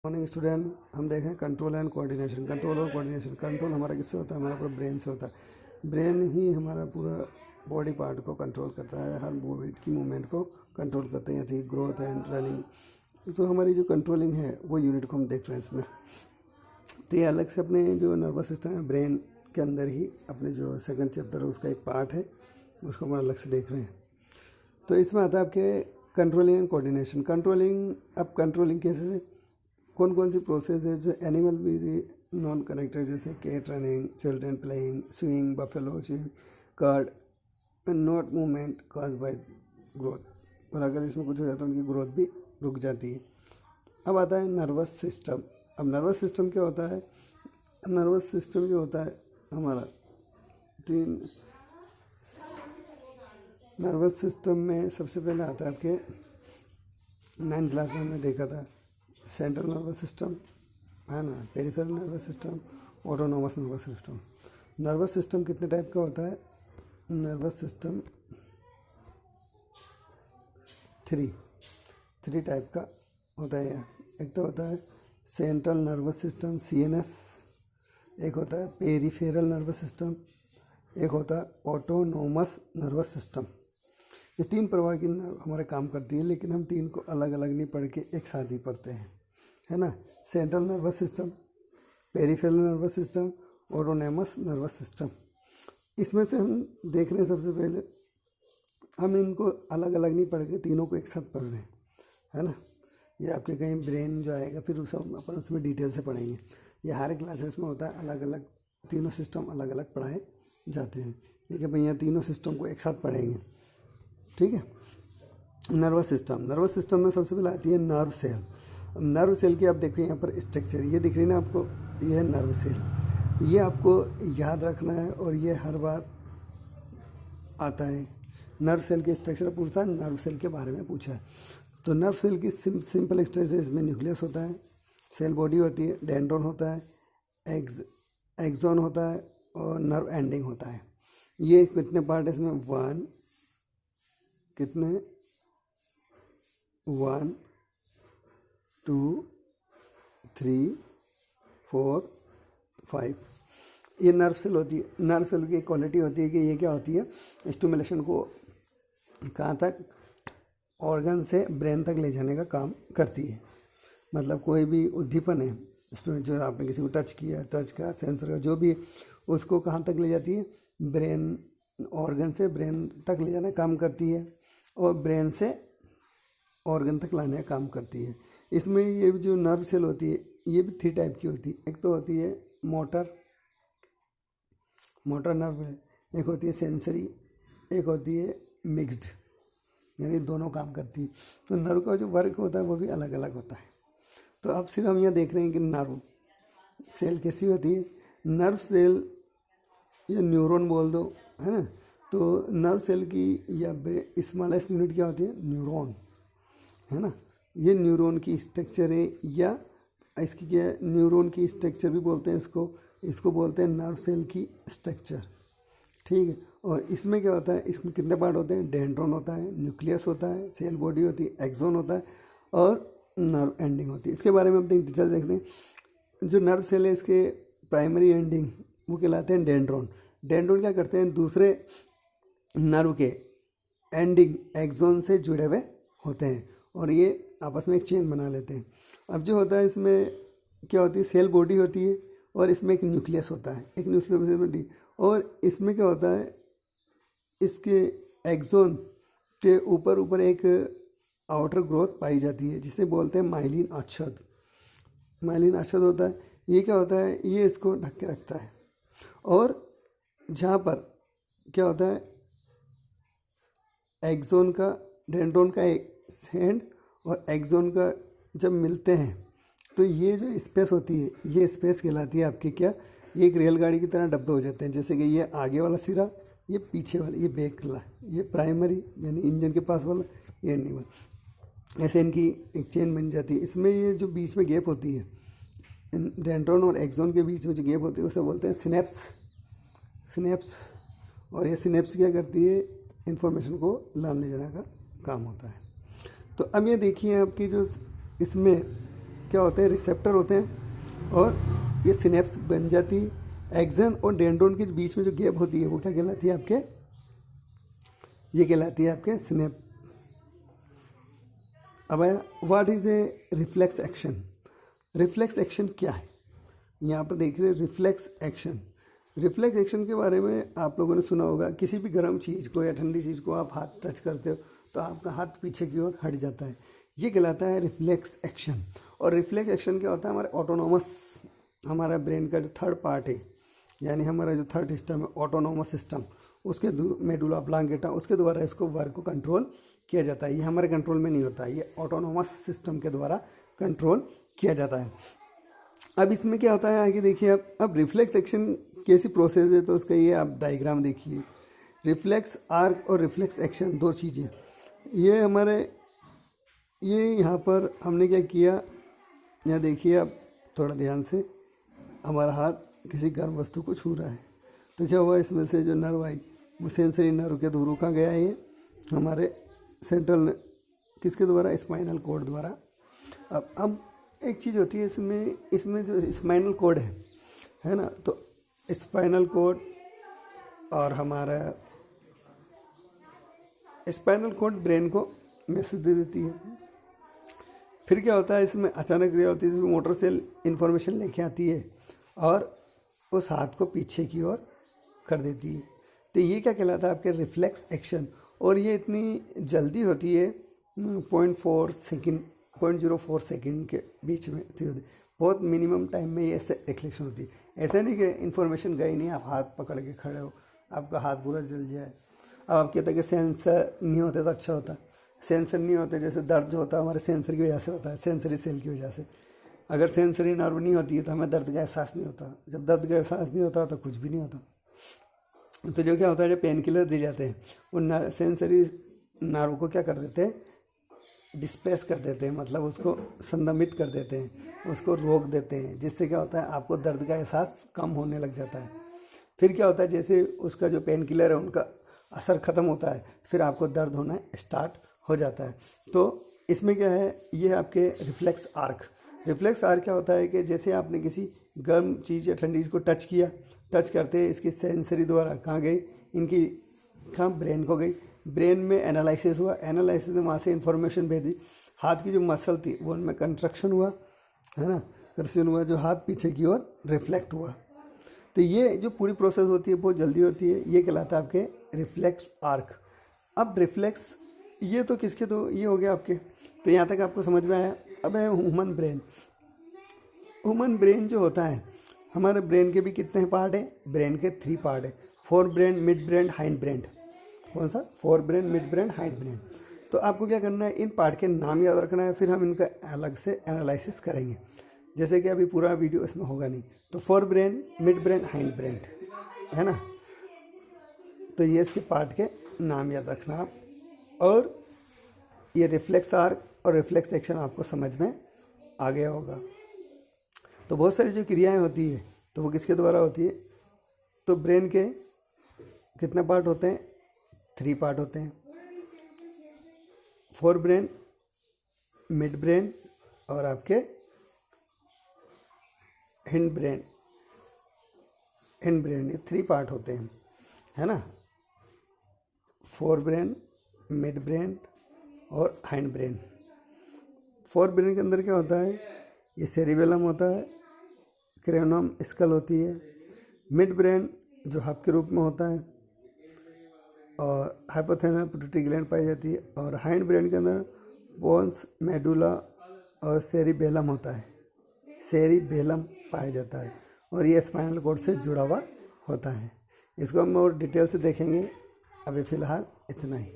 Morning student, हम देखें control and coordination. Control और कोऑर्डिनेशन, कंट्रोल हमारा किससे होता है? हमारा पूरा ब्रेन से होता है। ब्रेन ही हमारा पूरा बॉडी पार्ट को कंट्रोल करता है, हर बॉडी की मूवमेंट को कंट्रोल करते हैं, जैसे ग्रोथ एंड रनिंग। तो हमारी जो कंट्रोलिंग है वो यूनिट को हम देख रहे हैं इसमें। तो ये अलग से अपने जो नर्वस सिस्टम है ब्रेन के अंदर ही अपने जो सेकंड चैप्टर है उसका एक पार्ट है, उसको हम अलग से देख रहे हैं। तो इसमें आता है आपके कंट्रोलिंग एंड कोऑर्डिनेशन। कंट्रोलिंग, अब कंट्रोलिंग कैसे, कौन कौन सी प्रोसेस है जो एनिमल भी नॉन कनेक्टेड, जैसे cat running, children playing, swing, buffalo cart, not movement cause by growth. और अगर इसमें कुछ हो जाता है उनकी ग्रोथ भी रुक जाती है। अब आता है नर्वस सिस्टम। अब नर्वस सिस्टम क्या होता है? नर्वस सिस्टम जो होता है हमारा तीन नर्वस सिस्टम में सबसे पहले आता है आपके 9th क्लास में हमने देखा था सेंट्रल नर्वस सिस्टम, है ना, peripheral nervous system, autonomous nervous system. Nervous system कितने टाइप का होता है? नर्वस सिस्टम थ्री टाइप का होता है। एक तो होता है सेंट्रल नर्वस सिस्टम CNS, एक होता है पेरिफेरल नर्वस सिस्टम, एक होता है ऑटोनोमस नर्वस सिस्टम। ये तीन प्रकार की हमारे काम करती है, लेकिन हम तीन को अलग अलग नहीं पढ़ के एक साथ ही पढ़ते हैं, है ना। Central nervous system, peripheral nervous system, autonomous nervous system. इसमें से हम देख रहे हैं सबसे पहले, हम इनको अलग अलग नहीं पढ़ के तीनों को एक साथ पढ़ रहे हैं, है ना। ये आपके कहीं ब्रेन जो आएगा फिर उस अपन उसमें डिटेल से पढ़ेंगे। ये हर क्लासेस में होता है, अलग अलग तीनों सिस्टम अलग अलग पढ़ाए जाते हैं। ठीक है भैया, तीनों सिस्टम को एक साथ पढ़ेंगे, ठीक है। नर्वस सिस्टम में सबसे पहले आती है नर्व सेल। नर्व सेल की आप देखिए यहाँ पर स्ट्रक्चर ये दिख रही है ना आपको, ये है नर्व सेल। ये आपको याद रखना है और ये हर बार आता है। नर्व सेल के स्ट्रक्चर पूछा है, नर्व सेल के बारे में पूछा है। तो नर्व सेल की सिंपल स्ट्रक्चर, इसमें न्यूक्लियस होता है, सेल बॉडी होती है, डेंड्रॉन होता है, एक्सॉन होता है और नर्व एंडिंग होता है। ये कितने पार्ट है इसमें? 1 2 3 4 5। ये नर्व सेल होती है। नर्व सेल की क्वालिटी होती है कि ये क्या होती है, स्टिमुलेशन को कहाँ तक, ऑर्गन से ब्रेन तक ले जाने का काम करती है। मतलब कोई भी उद्दीपन है, जो आपने किसी को टच किया, टच का सेंसर का जो भी, उसको कहाँ तक ले जाती है? ब्रेन, ऑर्गन से ब्रेन तक ले जाने का काम करती है और ब्रेन से ऑर्गन तक लाने का काम करती है। इसमें ये जो नर्व सेल होती है ये भी 3 टाइप की होती है। एक तो होती है मोटर नर्व है, एक होती है सेंसरी, एक होती है मिक्स्ड, यानी दोनों काम करती है। तो नर्व का जो वर्क होता है वो भी अलग अलग होता है। तो अब सिर्फ हम यहाँ देख रहे हैं कि नर्व सेल कैसी होती है। नर्व सेल या न्यूरॉन बोल दो, है ना। तो नर्व सेल की या स्मॉलेस्ट यूनिट क्या होती है? न्यूरॉन, है ना। ये न्यूरॉन की स्ट्रक्चर है, या इसकी क्या है, न्यूरॉन की स्ट्रक्चर भी बोलते हैं इसको बोलते हैं नर्व सेल की स्ट्रक्चर, ठीक है। और इसमें क्या होता है, इसमें कितने पार्ट होते हैं? डेंड्रॉन होता है, न्यूक्लियस होता है, सेल बॉडी होती है, एक्सॉन होता है और नर्व एंडिंग होती है। इसके बारे में हम डिटेल देखते हैं। जो नर्व सेल है इसके प्राइमरी एंडिंग वो कहलाते हैं डेंड्रॉन। डेंड्रॉन क्या करते हैं? दूसरे नर्व के एंडिंग एक्सॉन से जुड़े हुए होते हैं और ये आपस में एक चेन बना लेते हैं। अब जो होता है इसमें क्या होती है, सेल बॉडी होती है और इसमें एक न्यूक्लियस होता है, एक न्यूक्लियस। और इसमें क्या होता है, इसके एक्सॉन के ऊपर एक आउटर ग्रोथ पाई जाती है जिसे बोलते हैं माइलिन आच्छाद। माइलिन आच्छाद होता है, ये क्या होता है, ये इसको ढक के रखता है। और जहाँ पर क्या होता है, एक्सॉन का, डेंड्रॉन का एक एंड और एक्सॉन का जब मिलते हैं तो ये जो स्पेस होती है ये स्पेस कहलाती है आपकी क्या, ये एक रेलगाड़ी की तरह डब्बे हो जाते हैं। जैसे कि ये आगे वाला सिरा, ये पीछे वाला, ये बैक वाला, ये प्राइमरी यानी इंजन के पास वाला, ये एंडिंग वाला, ऐसे इनकी एक चेन बन जाती है। इसमें ये जो बीच में गैप होती है, डेंड्रॉन और एक्सॉन के बीच में जो गैप होती है उसे बोलते हैं सिनेप्स। और ये सिनेप्स क्या करती है, इंफॉर्मेशन को लाने ले जाने का काम होता है। तो अब ये देखिए आपकी जो इसमें क्या होते हैं, रिसेप्टर होते हैं और ये सिनेप्स बन जाती है। एक्सन और डेंड्रोन के बीच में जो गैप होती है वो क्या कहलाती है आपके, ये कहलाती है आपके सिनेप। अब what is a reflex action. Reflex action क्या है, यहाँ पर देख रहे हैं रिफ्लेक्स एक्शन। रिफ्लेक्स एक्शन के बारे में आप लोगों ने सुना होगा, किसी भी गर्म चीज़ को या ठंडी चीज़ को आप हाथ टच करते हो तो आपका हाथ पीछे की ओर हट जाता है, ये कहलाता है रिफ्लेक्स एक्शन। और रिफ्लेक्स एक्शन क्या होता है, हमारे ऑटोनोमस, हमारा ब्रेन का जो थर्ड पार्ट है, यानी हमारा जो थर्ड सिस्टम है ऑटोनोमस सिस्टम, उसके मेडुला ऑब्लांगेटा, उसके द्वारा इसको वर्क को कंट्रोल किया जाता है। ये हमारे कंट्रोल में नहीं होता है, ये ऑटोनोमस सिस्टम के द्वारा कंट्रोल किया जाता है। अब इसमें क्या होता है आगे देखिए आप, अब रिफ्लेक्स एक्शन कैसी प्रोसेस है तो उसका ये आप डायग्राम देखिए। रिफ्लेक्स आर्क और रिफ्लेक्स एक्शन दो चीज़ें, ये हमारे ये यहाँ पर हमने क्या किया, यहाँ देखिए आप थोड़ा ध्यान से, हमारा हाथ किसी गर्म वस्तु को छू रहा है तो क्या हुआ, इसमें से जो नर्व आई वो सेंसरी नर्व के थ्रू कहाँ गया है, ये हमारे सेंट्रल किसके द्वारा, स्पाइनल कॉर्ड द्वारा। अब एक चीज़ होती है इसमें जो स्पाइनल कॉर्ड है ना, तो स्पाइनल कॉर्ड और हमारा स्पाइनल कॉर्ड ब्रेन को मैसेज दे देती है। फिर क्या होता है, इसमें अचानक क्रिया होती है, इसमें मोटर सेल इंफॉर्मेशन लेके आती है और उस हाथ को पीछे की ओर कर देती है। तो ये क्या कहलाता है आपके रिफ्लेक्स एक्शन। और ये इतनी जल्दी होती है 0.4 सेकेंड 0.04 सेकेंड के बीच में होती है, बहुत मिनिमम टाइम में ये ऐसे रिफ्लेक्शन होती है। ऐसा नहीं कि इन्फॉर्मेशन गई नहीं, आप हाथ पकड़ के खड़े हो आपका हाथ पूरा जल जाए। अब आप कहते हैं कि सेंसर नहीं होते तो अच्छा होता, सेंसर नहीं होते, जैसे दर्द जो होता है हमारे सेंसर की वजह से होता है, सेंसरी सेल की वजह से। अगर सेंसरी नर्व नहीं होती है तो हमें दर्द का एहसास नहीं होता, जब दर्द का एहसास नहीं होता तो कुछ भी नहीं होता। तो जो क्या होता है, जो पेन किलर दिए जाते हैं उन सेंसरी नर्व को क्या कर देते हैं, डिस्प्लेस कर देते हैं, मतलब उसको संदमित कर देते हैं, उसको रोक देते हैं, जिससे क्या होता है आपको दर्द का एहसास कम होने लग जाता है। फिर क्या होता है, जैसे उसका जो पेन किलर है उनका असर ख़त्म होता है, फिर आपको दर्द होना स्टार्ट हो जाता है। तो इसमें क्या है, ये आपके रिफ्लेक्स आर्क। रिफ्लेक्स आर्क क्या होता है कि जैसे आपने किसी गर्म चीज़ या ठंडी चीज़ को टच किया, टच करते इसकी सेंसरी द्वारा कहाँ गई, इनकी कहाँ ब्रेन को गई, ब्रेन में एनालिसिस हुआ, एनालिसिस में वहाँ से इन्फॉर्मेशन भेजी, हाथ की जो मसल थी वो उनमें कंट्रक्शन हुआ, है ना, कर्षण हुआ, जो हाथ पीछे की ओर रिफ्लेक्ट हुआ। तो ये जो पूरी प्रोसेस होती है बहुत जल्दी होती है, ये कहलाता है आपके रिफ्लेक्स आर्क। अब रिफ्लेक्स ये तो किसके, तो ये हो गया आपके, तो यहाँ तक आपको समझ में आया। अब है ह्यूमन ब्रेन। ह्यूमन ब्रेन जो होता है, हमारे ब्रेन के भी कितने पार्ट है, ब्रेन के 3 पार्ट है, fore brain, mid brain, hind brain. कौन सा, fore brain, mid brain, hind brain. तो आपको क्या करना है, इन पार्ट के नाम याद रखना है, फिर हम इनका अलग से एनालिसिस करेंगे, जैसे कि अभी पूरा वीडियो इसमें होगा नहीं। तो fore brain, mid brain, hind brain, है ना, तो ये इसके पार्ट के नाम याद रखना आप। और ये रिफ्लेक्स आर्क और रिफ्लेक्स एक्शन आपको समझ में आ गया होगा। तो बहुत सारी जो क्रियाएं होती है तो वो किसके द्वारा होती है, तो ब्रेन के कितने पार्ट होते हैं, 3 पार्ट होते हैं, फोर ब्रेन, मिड ब्रेन और आपके हिंड ब्रेन। ये 3 पार्ट होते हैं, है ना, फोर ब्रेन, मिड ब्रेन और हाइंड ब्रेन। फोर ब्रेन के अंदर क्या होता है, ये सेरिबेलम होता है, क्रेनम स्कल होती है, मिड ब्रेन जो हब के रूप में होता है और हाइपोथैलेमस पिट्यूटरी ग्लैंड पाई जाती है, और हाइंड ब्रेन के अंदर बोन्स, मेडुला और सेरिबेलम होता है, सेरिबेलम पाया जाता है, और ये स्पाइनल कॉर्ड से जुड़ा हुआ होता है। इसको हम और डिटेल से देखेंगे, अभी फ़िलहाल इतना ही।